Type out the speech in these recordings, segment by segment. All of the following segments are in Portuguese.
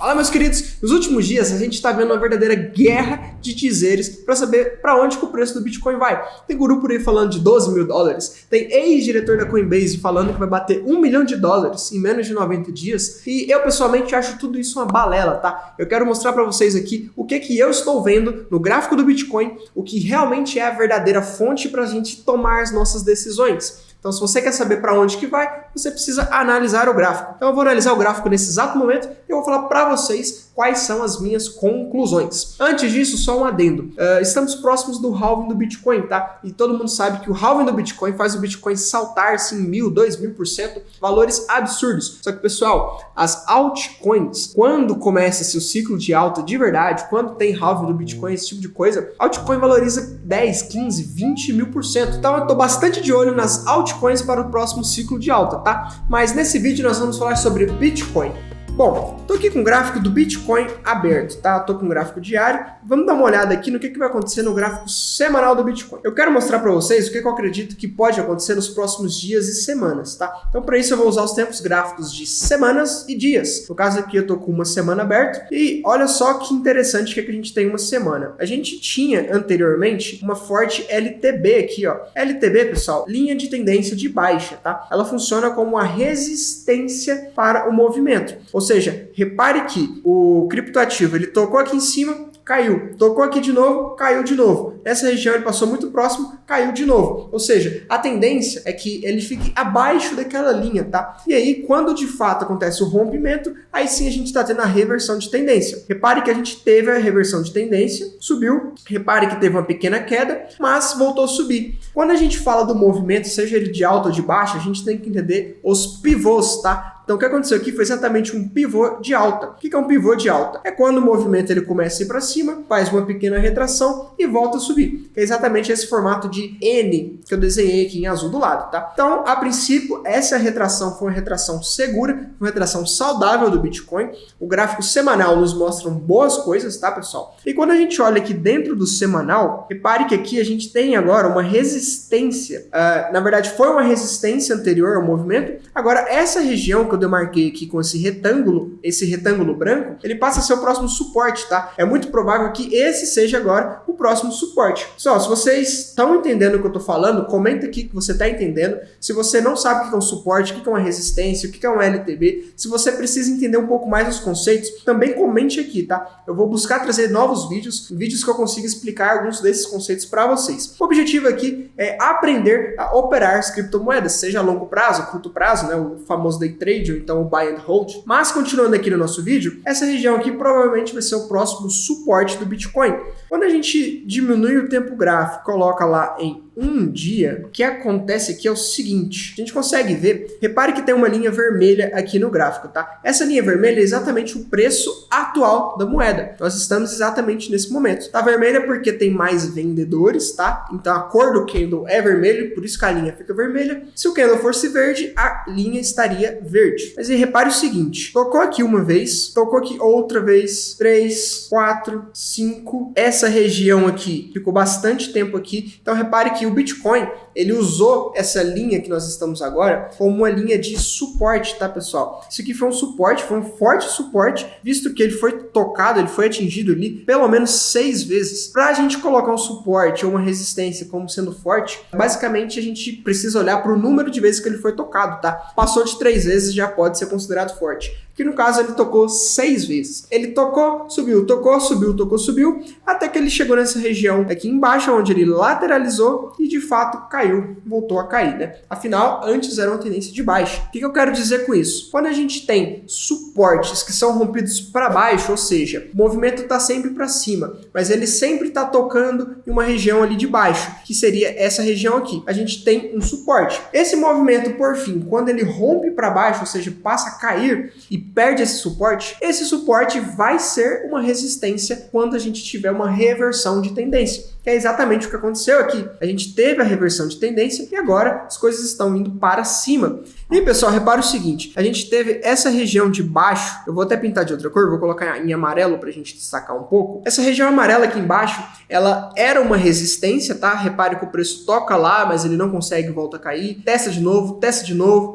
Fala, meus queridos, nos últimos dias a gente está vendo uma verdadeira guerra de dizeres para saber para onde que o preço do Bitcoin vai. Tem guru por aí falando de 12 mil dólares, tem ex-diretor da Coinbase falando que vai bater $1 milhão em menos de 90 dias, e eu pessoalmente acho tudo isso uma balela, tá? Eu quero mostrar para vocês aqui o que eu estou vendo no gráfico do Bitcoin, o que realmente é a verdadeira fonte para a gente tomar as nossas decisões. Então, se você quer saber para onde que vai, você precisa analisar o gráfico. Então, eu vou analisar o gráfico nesse exato momento e eu vou falar para vocês quais são as minhas conclusões. Antes disso, só um adendo. Estamos próximos do halving do Bitcoin, tá? E todo mundo sabe que o halving do Bitcoin faz o Bitcoin saltar, assim, 1.000, 2.000%, valores absurdos. Só que, pessoal, as altcoins, quando começa-se o ciclo de alta de verdade, quando tem halving do Bitcoin, esse tipo de coisa, altcoin valoriza 10, 15, 20 mil%. Então, eu tô bastante de olho nas altcoins para o próximo ciclo de alta, tá? Mas nesse vídeo nós vamos falar sobre Bitcoin. Bom, tô aqui com o gráfico do Bitcoin aberto, tá? Tô com o gráfico diário. Vamos dar uma olhada aqui no que vai acontecer no gráfico semanal do Bitcoin. Eu quero mostrar para vocês o que eu acredito que pode acontecer nos próximos dias e semanas, tá? Então, para isso eu vou usar os tempos gráficos de semanas e dias. No caso aqui eu tô com uma semana aberta e olha só que interessante que a gente tem uma semana. A gente tinha anteriormente uma forte LTB aqui, ó. LTB, pessoal, linha de tendência de baixa, tá? Ela funciona como uma resistência para o movimento. Ou seja, repare que o criptoativo ele tocou aqui em cima, caiu, tocou aqui de novo, caiu de novo. Nessa região ele passou muito próximo, caiu de novo. Ou seja, a tendência é que ele fique abaixo daquela linha, tá? E aí, quando de fato acontece o rompimento, aí sim a gente está tendo a reversão de tendência. Repare que a gente teve a reversão de tendência, subiu. Repare que teve uma pequena queda, mas voltou a subir. Quando a gente fala do movimento, seja ele de alta ou de baixa, a gente tem que entender os pivôs, tá? Então, o que aconteceu aqui foi exatamente um pivô de alta. O que é um pivô de alta? É quando o movimento ele começa a ir para cima, faz uma pequena retração e volta a subir. É exatamente esse formato de N que eu desenhei aqui em azul do lado, tá? Então, a princípio, essa retração foi uma retração segura, uma retração saudável do Bitcoin. O gráfico semanal nos mostra boas coisas, tá, pessoal? E quando a gente olha aqui dentro do semanal, repare que aqui a gente tem agora uma resistência. Na verdade, foi uma resistência anterior ao movimento. Agora, essa região que eu demarquei aqui com esse retângulo branco, ele passa a ser o próximo suporte, tá? É muito provável que esse seja agora o próximo suporte. Pessoal, se vocês estão entendendo o que eu tô falando, comenta aqui que você tá entendendo. Se você não sabe o que é um suporte, o que é uma resistência, o que é um LTB, se você precisa entender um pouco mais os conceitos, também comente aqui, tá? Eu vou buscar trazer novos vídeos que eu consiga explicar alguns desses conceitos para vocês. O objetivo aqui é aprender a operar as criptomoedas, seja a longo prazo, curto prazo, né? O famoso day trade, ou então o buy and hold. Mas continuando aqui no nosso vídeo, essa região aqui provavelmente vai ser o próximo suporte do Bitcoin. Quando a gente diminui o tempo gráfico, coloca lá em um dia, o que acontece aqui é o seguinte, a gente consegue ver, repare que tem uma linha vermelha aqui no gráfico, tá? Essa linha vermelha é exatamente o preço atual da moeda. Nós estamos exatamente nesse momento. Tá vermelha porque tem mais vendedores, tá? Então a cor do candle é vermelho, por isso que a linha fica vermelha. Se o candle fosse verde, a linha estaria verde. Mas aí repare o seguinte, tocou aqui uma vez, tocou aqui outra vez, 3, 4, 5, essa região aqui ficou bastante tempo aqui, então repare que o Bitcoin, ele usou essa linha que nós estamos agora como uma linha de suporte, tá, pessoal? Isso aqui foi um suporte, foi um forte suporte, visto que ele foi tocado, ele foi atingido ali pelo menos 6 vezes. Para a gente colocar um suporte ou uma resistência como sendo forte, basicamente a gente precisa olhar para o número de vezes que ele foi tocado, tá? Passou de 3 vezes, já pode ser considerado forte. Que no caso ele tocou 6 vezes. Ele tocou, subiu, tocou, subiu, tocou, subiu, até que ele chegou nessa região aqui embaixo, onde ele lateralizou e de fato caiu, voltou a cair, né? Afinal, antes era uma tendência de baixa. O que eu quero dizer com isso? Quando a gente tem suportes que são rompidos para baixo, ou seja, o movimento está sempre para cima, mas ele sempre está tocando em uma região ali de baixo, que seria essa região aqui. A gente tem um suporte. Esse movimento, por fim, quando ele rompe para baixo, ou seja, passa a cair e perde esse suporte vai ser uma resistência quando a gente tiver uma reversão de tendência. Que é exatamente o que aconteceu aqui. A gente teve a reversão de tendência e agora as coisas estão indo para cima. E pessoal, repara o seguinte, a gente teve essa região de baixo, eu vou até pintar de outra cor, vou colocar em amarelo pra gente destacar um pouco. Essa região amarela aqui embaixo, ela era uma resistência, tá? Repare que o preço toca lá, mas ele não consegue, volta a cair, testa de novo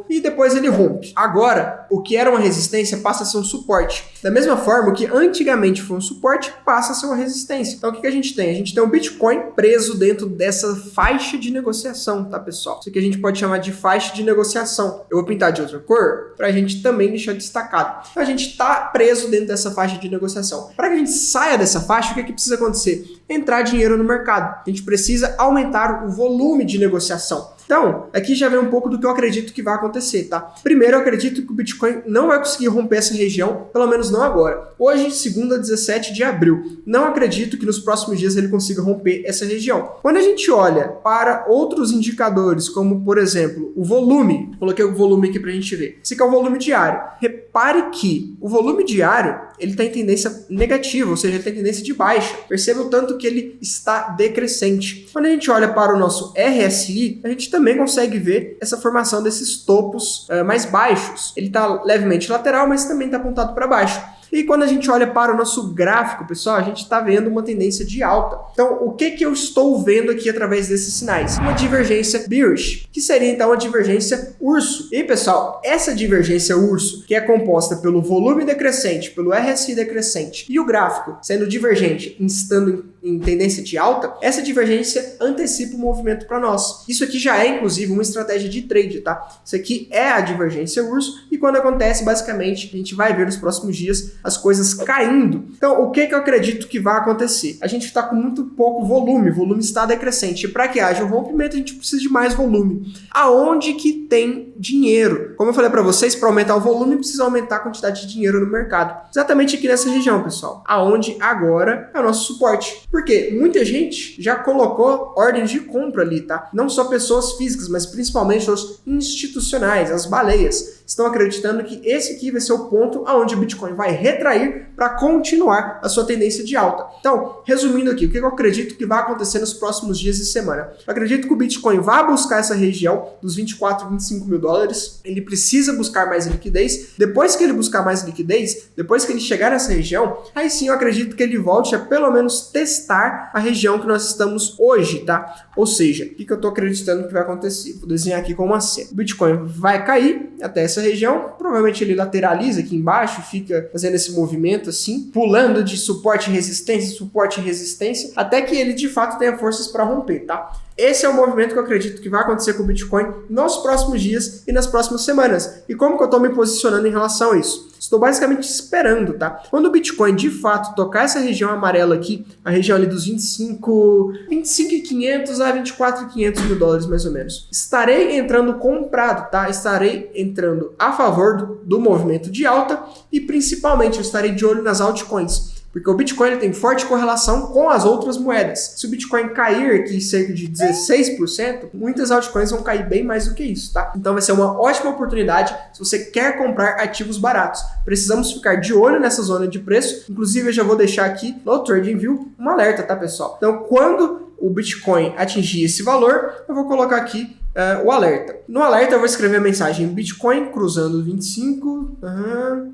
e depois ele rompe. Agora, o que era uma resistência passa a ser um suporte. Da mesma forma, o que antigamente foi um suporte passa a ser uma resistência. Então o que a gente tem? A gente tem o Bitcoin preso dentro dessa faixa de negociação, tá pessoal? Isso aqui a gente pode chamar de faixa de negociação. Eu vou pintar de outra cor pra gente também deixar destacado. Então a gente tá preso dentro dessa faixa de negociação. Para que a gente saia dessa faixa, o que precisa acontecer? Entrar dinheiro no mercado. A gente precisa aumentar o volume de negociação. Então, aqui já vem um pouco do que eu acredito que vai acontecer, tá? Primeiro, eu acredito que o Bitcoin não vai conseguir romper essa região, pelo menos não agora. Hoje, segunda, 17 de abril. Não acredito que nos próximos dias ele consiga romper essa região. Quando a gente olha para outros indicadores, como, por exemplo, o volume, coloquei o volume aqui pra gente ver. Esse aqui é o volume diário. Repare que o volume diário, ele está em tendência negativa, ou seja, ele está em tendência de baixa. Perceba o tanto que ele está decrescente. Quando a gente olha para o nosso RSI, a gente também consegue ver essa formação desses topos mais baixos. Ele está levemente lateral, mas também está apontado para baixo. E quando a gente olha para o nosso gráfico, pessoal, a gente está vendo uma tendência de alta. Então, o que eu estou vendo aqui através desses sinais? Uma divergência bearish, que seria então a divergência urso. E, pessoal, essa divergência urso, que é composta pelo volume decrescente, pelo RSI decrescente e o gráfico sendo divergente, estando em tendência de alta, essa divergência antecipa o movimento para nós. Isso aqui já é, inclusive, uma estratégia de trade, tá? Isso aqui é a divergência urso e quando acontece, basicamente, a gente vai ver nos próximos dias as coisas caindo. Então, o que eu acredito que vai acontecer? A gente está com muito pouco volume, o volume está decrescente. E para que haja o rompimento, a gente precisa de mais volume. Aonde que tem dinheiro? Como eu falei para vocês, para aumentar o volume, precisa aumentar a quantidade de dinheiro no mercado. Exatamente aqui nessa região, pessoal. Aonde agora é o nosso suporte. Porque muita gente já colocou ordens de compra ali, tá? Não só pessoas físicas, mas principalmente os institucionais, as baleias. Estão acreditando que esse aqui vai ser o ponto aonde o Bitcoin vai retrair para continuar a sua tendência de alta. Então, resumindo aqui, o que eu acredito que vai acontecer nos próximos dias e semana? Eu acredito que o Bitcoin vai buscar essa região dos 24, 25 mil dólares. Ele precisa buscar mais liquidez. Depois que ele buscar mais liquidez, depois que ele chegar nessa região, aí sim eu acredito que ele volte a pelo menos testar a região que nós estamos hoje, tá? Ou seja, o que eu estou acreditando que vai acontecer? Vou desenhar aqui com uma C. O Bitcoin vai cair até essa região, provavelmente ele lateraliza aqui embaixo, fica fazendo esse movimento assim, pulando de suporte em resistência, até que ele de fato tenha forças para romper, tá? Esse é o movimento que eu acredito que vai acontecer com o Bitcoin nos próximos dias e nas próximas semanas. E como que eu estou me posicionando em relação a isso? Estou basicamente esperando, tá? Quando o Bitcoin de fato tocar essa região amarela aqui, a região ali dos 25.500 a 24.500 mil dólares mais ou menos, estarei entrando comprado, tá? Estarei entrando a favor do movimento de alta e principalmente eu estarei de olho nas altcoins. Porque o Bitcoin ele tem forte correlação com as outras moedas. Se o Bitcoin cair aqui cerca de 16%, muitas altcoins vão cair bem mais do que isso, tá? Então vai ser uma ótima oportunidade se você quer comprar ativos baratos. Precisamos ficar de olho nessa zona de preço. Inclusive, eu já vou deixar aqui no TradingView um alerta, tá, pessoal? Então, quando o Bitcoin atingir esse valor, eu vou colocar aqui o alerta. No alerta eu vou escrever a mensagem Bitcoin cruzando 25,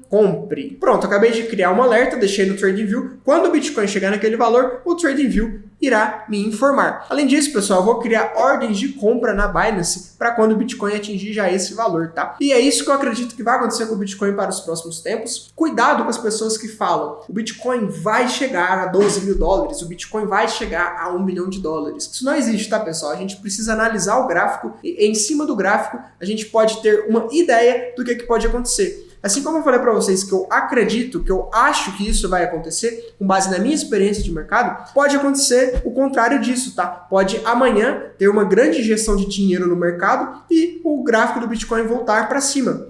compre. Pronto, acabei de criar um alerta, deixei no TradingView. Quando o Bitcoin chegar naquele valor, o TradingView irá me informar. Além disso, pessoal, eu vou criar ordens de compra na Binance para quando o Bitcoin atingir já esse valor, tá? E é isso que eu acredito que vai acontecer com o Bitcoin para os próximos tempos. Cuidado com as pessoas que falam o Bitcoin vai chegar a 12 mil dólares, o Bitcoin vai chegar a 1 milhão de dólares. Isso não existe, tá, pessoal? A gente precisa analisar o gráfico e em cima do gráfico a gente pode ter uma ideia do que pode acontecer. Assim como eu falei para vocês que eu acredito, que eu acho que isso vai acontecer, com base na minha experiência de mercado, pode acontecer o contrário disso, tá? Pode amanhã ter uma grande injeção de dinheiro no mercado e o gráfico do Bitcoin voltar para cima.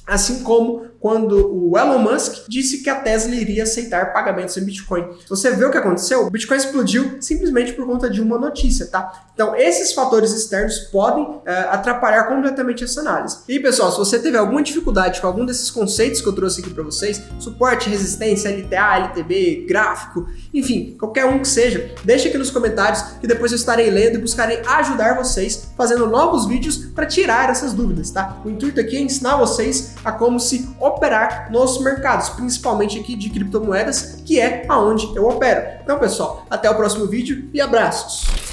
Assim como quando o Elon Musk disse que a Tesla iria aceitar pagamentos em Bitcoin. Se você vê o que aconteceu, o Bitcoin explodiu simplesmente por conta de uma notícia, tá? Então, esses fatores externos podem atrapalhar completamente essa análise. E, pessoal, se você teve alguma dificuldade com algum desses conceitos que eu trouxe aqui para vocês, suporte, resistência, LTA, LTB, gráfico, enfim, qualquer um que seja, deixa aqui nos comentários que depois eu estarei lendo e buscarei ajudar vocês fazendo novos vídeos para tirar essas dúvidas, tá? O intuito aqui é ensinar vocês a como se operar nos mercados, principalmente aqui de criptomoedas, que é aonde eu opero. Então, pessoal, até o próximo vídeo e abraços!